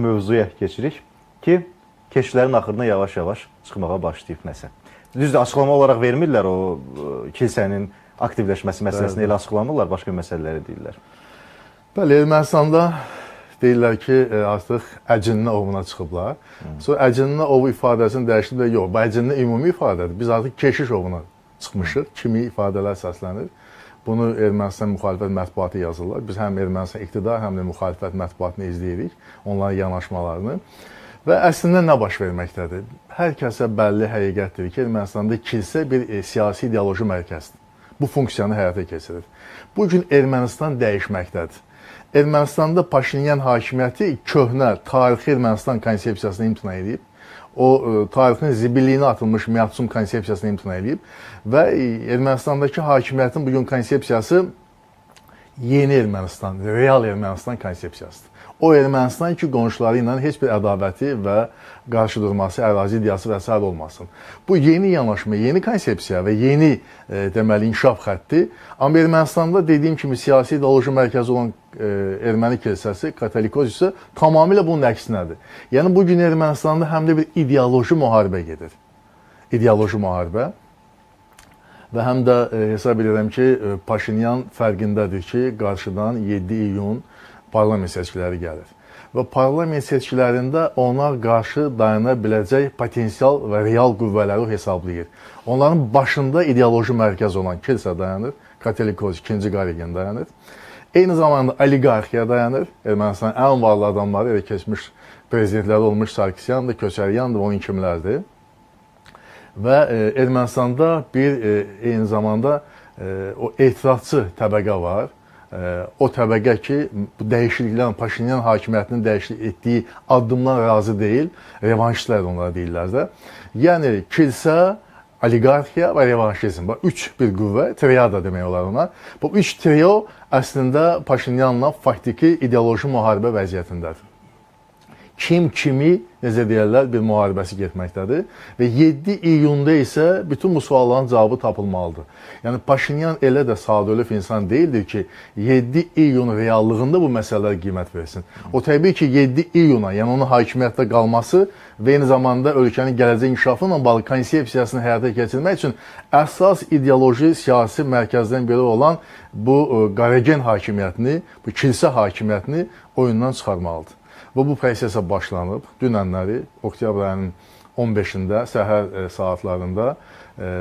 Mövzuya keçirik ki, keşişlərin axırına yavaş-yavaş çıxmağa başlayıb nəsə. Düzdür, açıqlama olaraq vermirlər o kilsənin aktivləşməsi məsələsini elə açıqlamırlar, başqa məsələləri deyirlər. Bəli, Ermənistanda deyirlər ki, artıq əcinlə ovuna çıxıblar. Sonra əcinlə ovu ifadəsini dəyişdirlər. Yox, bu əcinlə ümumi ifadədir. Biz artıq keşiş ovuna çıxmışıq. Kimi ifadələr səslənir. Bunu Ermənistan müxalifət mətbuatı yazırlar. Biz həm Ermənistan iqtidar, həm də müxalifət mətbuatını izləyirik, onların yanaşmalarını. Və əslində nə baş verməkdədir? Hər kəsə bəlli həqiqətdir ki, Ermənistanda kilsə bir siyasi ideoloji mərkəzdir. Bu funksiyanı həyata keçirir. Bugün Ermənistan dəyişməkdədir. Ermənistanda Paşinyan hakimiyyəti köhnə, tarixi Ermənistan konsepsiyasını imtina edib. O, tarixin zibilliyinə atılmış Miatsum konsepsiyasını imtina edib. Və Ermənistandakı hakimiyyətin bugün konsepsiyası yeni Ermənistan, real Ermənistan konsepsiyasıdır. O Ermənistan ki, qonşuları ilə heç bir ədavəti və qarşı durması, ərazi iddiası və s. olmasın. Bu yeni yanaşma, yeni konsepsiya və yeni deməli, inkişaf xətti. Amma Ermənistanda dediyim kimi siyasi ideoloji mərkəzi olan erməni kilsəsi, Katolikos isə tamamilə bunun əksinədir. Yəni, bugün Ermənistanda həm də bir ideoloji müharibə gedir. İdeoloji müharibə. Və həm də hesab edirəm ki, Paşinyan fərqindədir ki, qarşıdan 7 iyun parlament seçkiləri gəlir. Və parlament seçkilərində ona qarşı dayana biləcək potensial və real qüvvələri hesablayır. Onların başında ideoloji mərkəz olan kilsə dayanır, Katolikos, 2-ci Qaregen dayanır. Eyni zamanda oliqarxiya dayanır. Ermənistanın ən varlı adamları, elə keçmiş prezidentləri olmuş Sarkisyandır, Köçəryandır, onun kimlərdir. Və Ermənistanda bir eyni zamanda o etirazçı təbəqə var. O təbəqə ki, bu dəyişikliklərin, Paşinyan hakimiyyətinin dəyişiklik etdiyi addımdan razı deyil, revanşistlər onlara deyirlər də. Yəni, kilsə, oliqarxiya və revanşizm. Bu, üç bir qüvvə, triada demək olar ona. Bu üç trio əslində Paşinyanla faktiki ideoloji müharibə vəziyyətindədir. Kim kimi, necə deyərlər, bir müharibəsi getməkdədir. Və 7 iyunda isə bütün bu sualların cavabı tapılmalıdır. Yəni, Paşinyan elə də sadəlöv insan deyildir ki, 7 iyun reallığında bu məsələlər qiymət versin. O, təbii ki, 7 iyuna, yəni onun hakimiyyətdə qalması və eyni zamanda ölkənin gələcək inkişafı ilə bağlı konsepsiyasını həyata keçirmək üçün əsas ideoloji siyasi mərkəzdən biri olan bu Qaregen hakimiyyətini, bu kilsə hakimiyyətini oyundan çıxarmalıdır. Və bu prosesə başlanıb. Dünənləri, oktyabr ayının 15-də, səhər saatlarında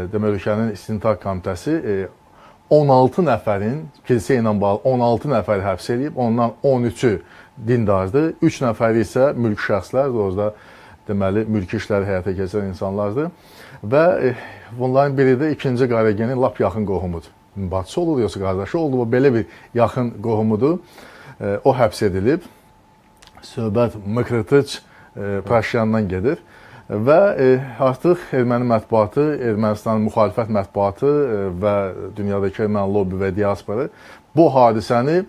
demək, ölkənin İstintaq Komitəsi 16 nəfərin, kilsə ilə bağlı 16 nəfəri həbs edib, ondan 13-ü dindardır, 3 nəfəri isə mülki şəxslərdir, orada deməli, mülki işləri həyata keçirən insanlardır. Və bunların biri də 2-ci Qaregenin lap yaxın qohumudur. Bacısı olur, yoxsa qardaşı oldu, o belə bir yaxın qohumudur. O həbs edilib. Söhbət Mıkrıtıç Paşinyandan gedir və artıq erməni mətbuatı, Ermənistanın müxalifət mətbuatı və dünyadakı erməni lobbi və diaspora bu hadisəni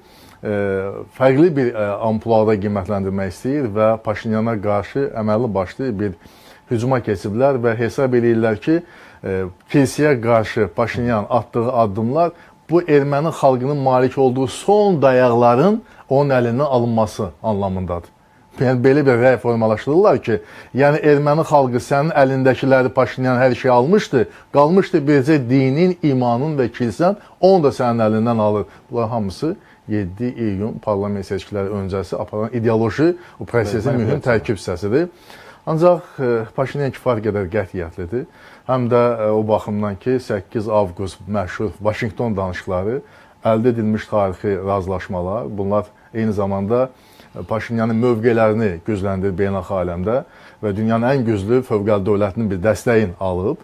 fərqli bir ampulada qiymətləndirmək istəyir və Paşinyana qarşı əməlli başlı bir hücuma keçiblər və hesab edirlər ki, kilsəyə qarşı Paşinyan atdığı addımlar bu erməni xalqının malik olduğu son dayaqların onun əlindən alınması anlamındadır. Yəni, belə bir rəy formalaşdırırlar ki, yəni erməni xalqı sənin əlindəkiləri Paşinyan hər şey almışdı, qalmışdı bircə dinin, imanın və kilsən, onu da sənin əlindən alır. Bunlar hamısı 7 iyun parlament seçkiləri öncəsi aparan ideoloji o prosesin mühüm tərkib hissəsidir. Ancaq Paşinyan kifayət qədər qətiyyətlidir. Həm də o baxımdan ki, 8 avqust məşhur Vaşinqton danışıqları, əldə edilmiş tarixi razılaşmalar, bunlar eyni zamanda Paşinyanın mövqelərini gücləndirir beynəlxalq aləmdə və dünyanın ən güclü fövqəli dövlətinin bir dəstəyin alıb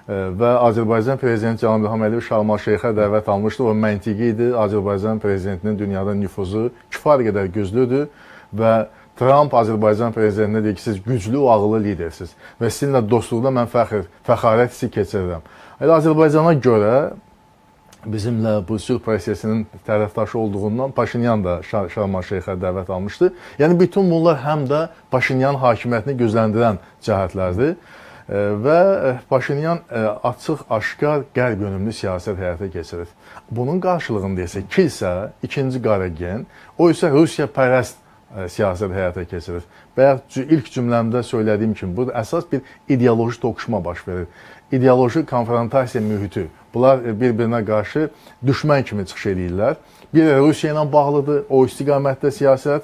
və Azərbaycan prezidenti Cənab İlham Əliyev Şarm el-Şeyxə dəvət almışdı. O məntiqi idi. Azərbaycan prezidentinin dünyada nüfuzu kifayət qədər güclüdür və Trump Azərbaycan prezidentinə deyir ki, siz güclü, ağıllı lidersiniz və sizinlə dostluqda mən fəxarət hissi keçirirəm. Elə Azərbaycana görə bizimlə bu sülh prosesinin tərəfdaşı olduğundan Paşinyan da Şarm el-Şeyxə dəvət almışdı. Yəni, bütün bunlar həm də Paşinyan hakimiyyətini gücləndirən cəhətlərdir. Və Paşinyan açıq, aşkar, qərb yönümlü siyasət həyata keçirir. Bunun qarşılığında isə kilsə, 2-ci Qaregen, o isə Rusiya pərəst siyasət həyata keçirir. Bayaq ilk cümləmdə söylədiyim kimi, burada əsas bir ideoloji toqquşma baş verir. İdeoloji konfrontasiya mühiti. Bunlar bir-birinə qarşı düşmən kimi çıxış edirlər. Bir Rusiya ilə bağlıdır, o istiqamətdə siyasət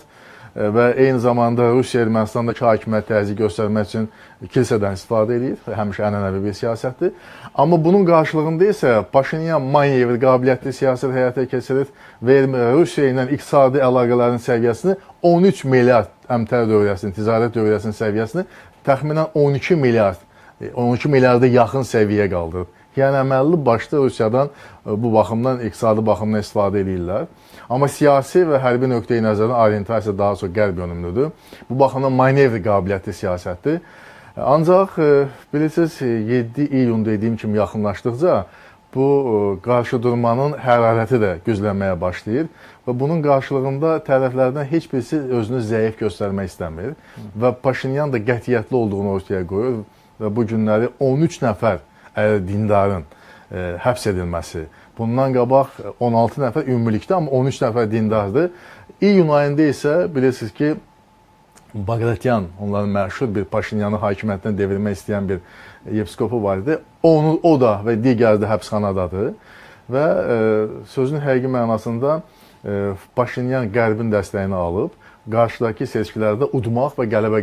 və eyni zamanda Rusiya Ermənistandakı hakimiyyət təzyiq göstərmək üçün kilsədən istifadə edir. Həmişə ənənəvi bir siyasətdir. Amma bunun qarşılığında isə Paşinyan manevr qabiliyyətli siyasət həyata keçirir və Rusiya ilə iqtisadi əlaqələrin səviyyəsini 13 milyard əmtəl dövriyyəsinin, ticarət dövriyyəsinin səviyyəsini təxminən 12 milyarda yaxın səviyyə qaldırıb. Yəni əməlli başda Rusiyadan bu baxımdan, iqtisadi baxımdan istifadə edirlər. Amma siyasi və hərbi nöqteyi nəzərdən orientasiya daha çox qərb yönümlüdür. Bu baxımdan manevr qabiliyyətli siyasətdir. Ancaq bilirsiniz 7 iyun dediyim kimi yaxınlaşdıqca bu qarşıdurmanın hərarəti də güclənməyə başlayır və bunun qarşılığında tərəflərdən heç birisi özünü zəif göstərmək istəmir və Paşinyan da qətiyyətli olduğunu ortaya qoyur və bu günləri 13 nəfər dindarın həbs edilməsi. Bundan qabaq 16 nəfər ümumilikdə, amma 13 nəfər dindardır. İyun ayında isə bilirsiniz ki, Bagratyan, onların məşhur bir Paşinyanı hakimiyyətdən devirmək istəyən bir yepiskopu var idi. O da və digər də həbsxanadadır. Və sözün həqiqi mənasında Paşinyan qərbin dəstəyini alıb, qarşıdakı seçkilərdə udmaq və qələbə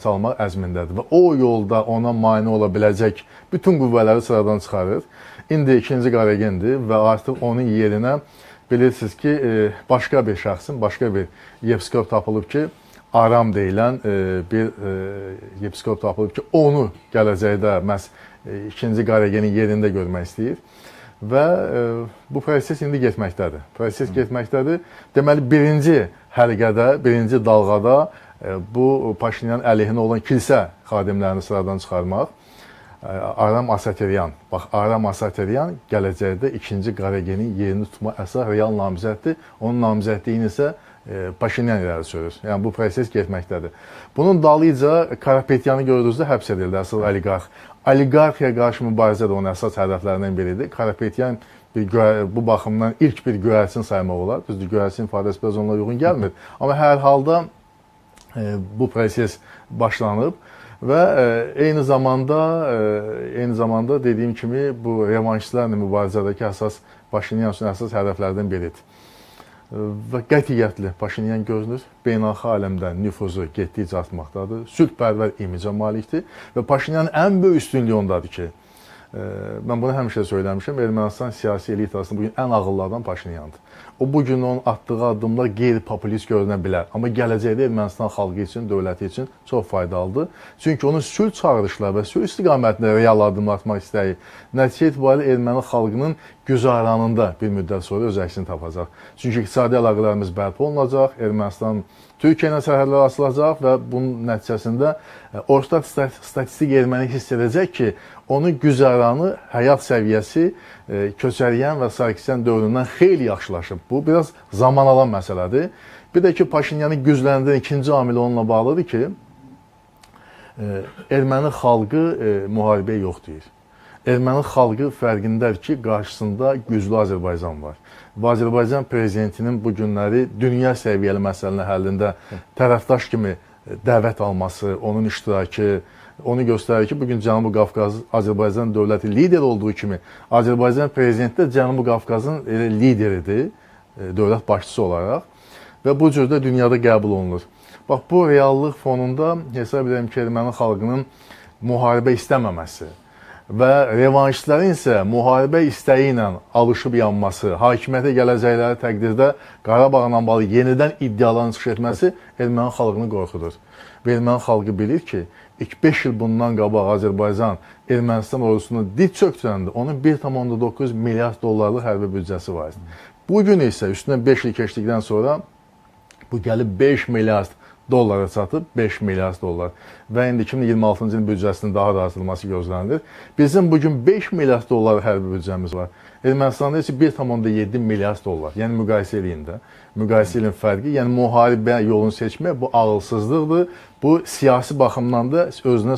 çalmaq əzmindədir. Və o yolda ona mane ola biləcək bütün qüvvələri sıradan çıxarır. İndi ikinci Qaregindir və artıq onun yerinə bilirsiniz ki, başqa bir şəxsin, başqa bir yepiskop tapılıb ki, Aram deyilən bir yepiskop tapılıb ki, onu gələcəkdə məhz ikinci Qareginin yerində görmək istəyir. Və bu proses indi getməkdədir. Proses getməkdədir. Deməli, birinci həlqədə, birinci dalğada bu Paşinyan əleyhinə olan kilsə xadimlərini sıradan çıxarmaq. Aram Asateryan. Bax, Aram Asateryan gələcəkdə ikinci Qareginin yerini tutma əsas real namizəddir. Onun namizədliyini isə Paşinyan irəli sürür. Yəni, bu proses getməkdədir. Bunun dalıyca Karapetyanı gördüyünüzdə həbs edildi, əsas oliqarx. Oliqarxiya qarşı mübarizə də onun əsas hədəflərindən biridir. Karapetyan bu baxımdan ilk bir göyərçin saymaq olar. Düzdür, göyərçin ifadəsi biraz onlara uyğun gəlmir. Amma hər halda bu proses başlanıb və eyni zamanda dediyim kimi bu revanşistlərlə mübarizədəki əsas Paşinyan üçün əsas hədəflərdən biridir. Və qətiyyətli Paşinyan görünür, beynəlxalq aləmdə nüfuzu getdikcə artmaqdadır, sülhpərvər imicə malikdir və Paşinyanın ən böyük üstünlüyü ondadır ki, mən bunu həmişə söyləmişəm, Ermənistan siyasi elitasının bugün ən ağıllı adam Paşinyandır. O bugün onun atdığı addımlar qeyri-populist görünə bilər, amma gələcəkdə Ermənistan xalqı üçün, dövləti üçün çox faydalıdır. Çünki onun sülh çağırışları və sülh istiqamətində real addım atmaq istəyi nəticə etibarilə erməni xalqının güzaranında bir müddət sonra öz əksini tapacaq. Çünki iqtisadi əlaqələrimiz bərpa olunacaq, Ermənistan Türkiyə ilə sərhədlər açılacaq və bunun nəticəsində Eurostat statistik erməni hiss edəcək ki, onun güzaranı, həyat səviyyəsi Köçəryan və Sarkisyan dövründən xeyli yaxşılaşıb. Bu, biraz zaman alan məsələdir. Bir də ki, Paşinyanı gücləndirən ikinci amil onunla bağlıdır ki, erməni xalqı müharibəyə yox deyir. Erməni xalqı fərqindədir ki, qarşısında güclü Azərbaycan var. Və Azərbaycan prezidentinin bu günləri dünya səviyyəli məsələnin həllində tərəfdaş kimi dəvət alması, onun iştirakı, onu göstərir ki, bugün Cənubi Qafqaz Azərbaycan dövləti lider olduğu kimi, Azərbaycan prezidenti də Cənubi Qafqazın lideridir, dövlət başçısı olaraq və bu cürdə dünyada qəbul olunur. Bax, bu reallıq fonunda hesab edirəm ki, erməni xalqının müharibə istəməməsi və revanşistlərin isə müharibə istəyi ilə alışıb yanması, hakimiyyətə gələcəkləri təqdirdə Qarabağla bağlı yenidən iddiaların çıxış etməsi erməni xalqını qorxudur. Və erməni xalqı bilir ki, ilk 5 il bundan qabaq Azərbaycan Ermənistan ordusunu did çöktürəndə onun 1,9 milyard dollarlıq hərbi büdcəsi var. Bugün isə üstündən 5 il keçdikdən sonra bu gəlib 5 milyard dollara çatıb 5 milyard dollar və indi 2026-cı ilin büdcəsinin daha da artırılması gözlənilir. Bizim bugün 5 milyard dollar hərbi büdcəmiz var. Ermənistanda isə 1,7 milyard dollar. Yəni müqayisə eləyin də. Müqayisə ilə fərqi, yəni müharibə yolunu seçmək bu ağılsızlıqdır. Bu siyasi baxımdan da özünə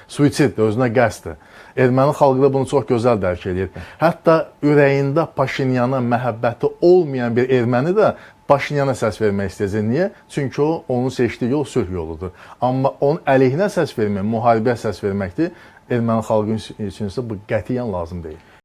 suitsiddir, özünə qəsddir. Erməni xalqı da bunu çox gözəl dərk edir. Hətta ürəyində Paşinyana məhəbbəti olmayan bir erməni də Paşinyana səs vermək istəyəcək. Niyə? Çünki o, onun seçdiyi yol sülh yoludur. Amma onun əleyhinə səs vermək, müharibəyə səs verməkdir. Erməni xalqı üçün isə bu qətiyyən lazım deyil.